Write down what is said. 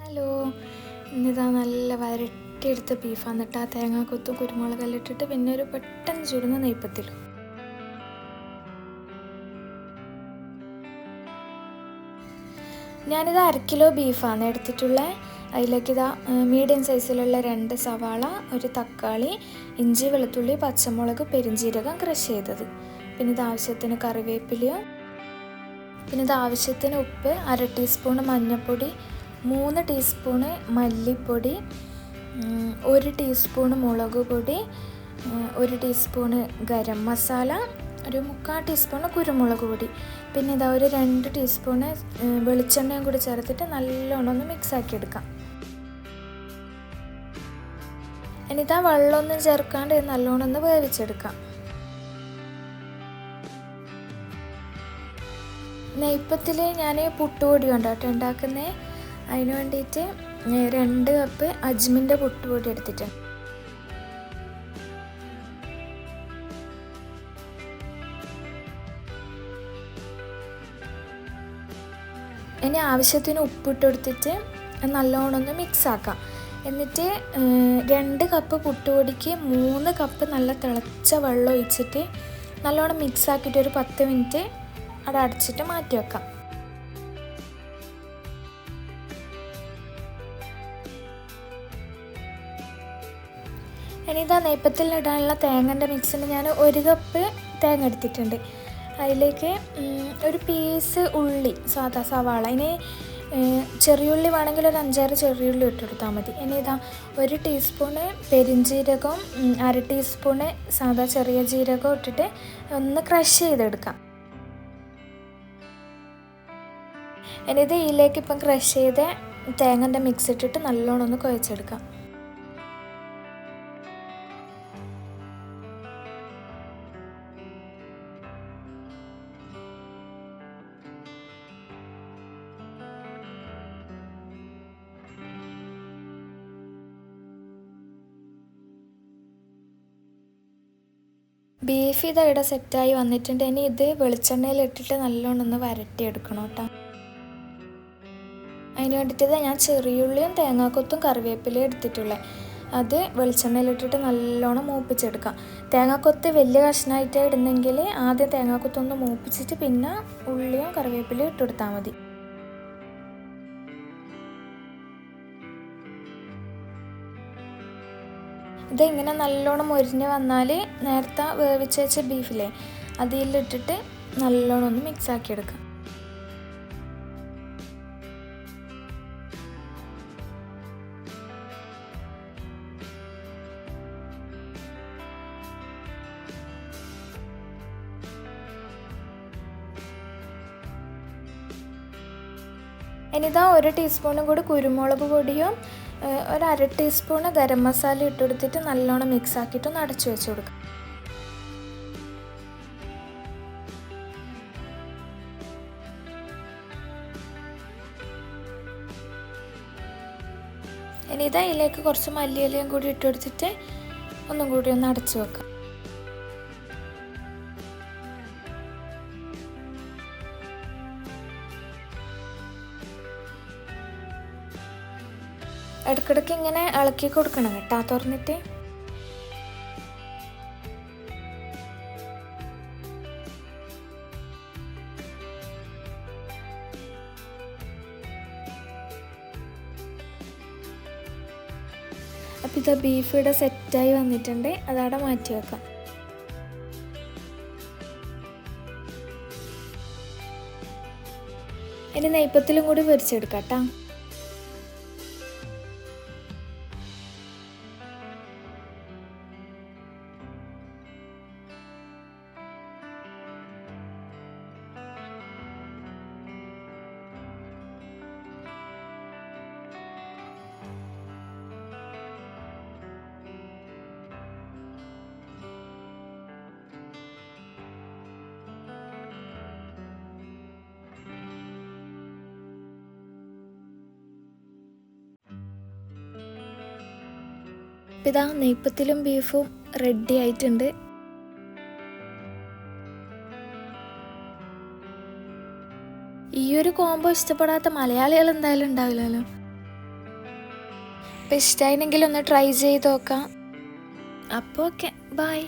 Hello, ഇന്നിതാ നല്ല വരട്ടിയെടുത്ത ബീഫാണ് എന്നിട്ട് ആ തേങ്ങാക്കൊത്തും കുരുമുളകെല്ലാം ഇട്ടിട്ട് പിന്നെ ഒരു പെട്ടെന്ന് ചുടുന്ന നെയ്പ്പത്തിലും. ഞാനിത് 1/2 കിലോ ബീഫാണ് എടുത്തിട്ടുള്ളത്. അതിലേക്ക് ഇതാ മീഡിയം സൈസിലുള്ള 2 സവാള, ഒരു തക്കാളി, ഇഞ്ചി, വെളുത്തുള്ളി, പച്ചമുളക്, പെരിഞ്ചീരകം ക്രഷ് ചെയ്തത്, പിന്നെ ഇത് ആവശ്യത്തിന് കറിവേപ്പിലയും, പിന്നെ ഇത് ആവശ്യത്തിന് ഉപ്പ്, 1/2 ടീസ്പൂൺ മഞ്ഞൾപ്പൊടി, 3 ടീസ്പൂണ് മല്ലിപ്പൊടി, 1 ടീസ്പൂൺ മുളക് പൊടി, 1 ടീസ്പൂണ് ഗരം മസാല, ഒരു 3/4 ടീസ്പൂൺ കുരുമുളക് പൊടി, പിന്നെ ഇതാ ഒരു 2 ടീസ്പൂണ് വെളിച്ചെണ്ണയും കൂടി ചേർത്തിട്ട് നല്ലോണം ഒന്ന് മിക്സാക്കി എടുക്കാം. ഇനിതാ വെള്ളമൊന്നും ചേർക്കാണ്ട് നല്ലോണം ഒന്ന് വേവിച്ചെടുക്കാം. നെയ്പ്പത്തിൽ ഞാൻ പുട്ടുപൊടി കൊണ്ടാട്ടോ ഉണ്ടാക്കുന്നത്. അതിന് വേണ്ടിയിട്ട് 2 കപ്പ് അജ്മിൻ്റെ പുട്ടുപൊടി എടുത്തിട്ടുണ്ട്. ഇനി ആവശ്യത്തിന് ഉപ്പിട്ട് കൊടുത്തിട്ട് നല്ലോണം ഒന്ന് മിക്സാക്കാം. എന്നിട്ട് 2 കപ്പ് പുട്ടുപൊടിക്ക് 3 കപ്പ് നല്ല തിളച്ച വെള്ളം ഒഴിച്ചിട്ട് നല്ലോണം മിക്സാക്കിയിട്ട് ഒരു 10 മിനിറ്റ് അവിടെ അടച്ചിട്ട് മാറ്റി വെക്കാം. ഇനി ഇതാ നെയ്പ്പത്തിലിടാനുള്ള തേങ്ങൻ്റെ മിക്സിന് ഞാൻ 1 കപ്പ് തേങ്ങ എടുത്തിട്ടുണ്ട്. അതിലേക്ക് ഒരു പീസ് ഉള്ളി, സാധാ സവാള, ഇനി ചെറിയുള്ളി വേണമെങ്കിൽ ഒരു 5-6 ചെറിയുള്ളി ഇട്ടെടുത്താൽ മതി. ഇനി ഇതാ 1 ടീസ്പൂണ് പെരിഞ്ചീരകം, 1/2 ടീസ്പൂണ് സാധാ ചെറിയ ജീരകം ഇട്ടിട്ട് ഒന്ന് ക്രഷ് ചെയ്തെടുക്കാം. ഇനി ഇത് ഇതിലേക്ക് ഇപ്പം ക്രഷ് ചെയ്ത തേങ്ങൻ്റെ മിക്സ് ഇട്ടിട്ട് നല്ലോണം ഒന്ന് കുഴച്ചെടുക്കാം. ബീഫ് ഇത് ഇവിടെ സെറ്റായി വന്നിട്ടുണ്ട്. ഇനി ഇത് വെളിച്ചെണ്ണയിൽ ഇട്ടിട്ട് നല്ലോണം ഒന്ന് വരട്ടിയെടുക്കണം കേട്ടോ. അതിന് വേണ്ടിയിട്ട് ഞാൻ ചെറിയുള്ളിയും തേങ്ങാക്കൊത്തും കറിവേപ്പിലയും എടുത്തിട്ടുള്ളത്. അത് വെളിച്ചെണ്ണയിലിട്ടിട്ട് നല്ലോണം മൂപ്പിച്ചെടുക്കാം. തേങ്ങാക്കൊത്ത് വലിയ കഷ്ണമായിട്ട് ഇടുന്നെങ്കിൽ ആദ്യം തേങ്ങാക്കൊത്തൊന്ന് മൂപ്പിച്ചിട്ട് പിന്നെ ഉള്ളിയും കറിവേപ്പിലയും ഇട്ടെടുത്താൽ മതി. ഇത് ഇങ്ങനെ നല്ലോണം മൊരിഞ്ഞ് വന്നാൽ നേരത്തെ വേവിച്ച് വെച്ച ബീഫില്ലേ അതിലിട്ടിട്ട് നല്ലോണം ഒന്ന് മിക്സാക്കി എടുക്കാം. ഇനിതാ 1 ടീസ്പൂണും കൂടി കുരുമുളക് പൊടിയും 1/2 ടീസ്പൂണ് ഗരം മസാല ഇട്ടെടുത്തിട്ട് നല്ലോണം മിക്സ് ആക്കിയിട്ട് ഒന്ന് അടച്ചു വെച്ച് കൊടുക്കാം. ഇനി ഇതാ ഇതിലേക്ക് കുറച്ച് മല്ലിയിലയും കൂടി ഇട്ടെടുത്തിട്ട് ഒന്നും കൂടി ഒന്ന് അടച്ചു വെക്കാം. ഇടയ്ക്കിടയ്ക്ക് ഇങ്ങനെ ഇളക്കി കൊടുക്കണം കേട്ടോ തുറന്നിട്ട്. അപ്പം ഇത് ബീഫ് ഇവിടെ സെറ്റായി വന്നിട്ടുണ്ട്. അതവിടെ മാറ്റി വെക്കാം. ഇനി നെയ്പ്പത്തിലും കൂടി പൊരിച്ചെടുക്കാം കേട്ടോ. ഇതാ നെയ്പ്പത്തിലും ബീഫും റെഡി ആയിട്ടുണ്ട്. ഈ ഒരു കോംബോ ഇഷ്ടപ്പെടാത്ത മലയാളികൾ എന്തായാലും ഉണ്ടാവില്ലല്ലോ. അപ്പോൾ ഇഷ്ടമായിരുന്നെങ്കിൽ ഒന്ന് ട്രൈ ചെയ്ത് നോക്കാം. അപ്പോൾ ഓക്കെ, ബൈ.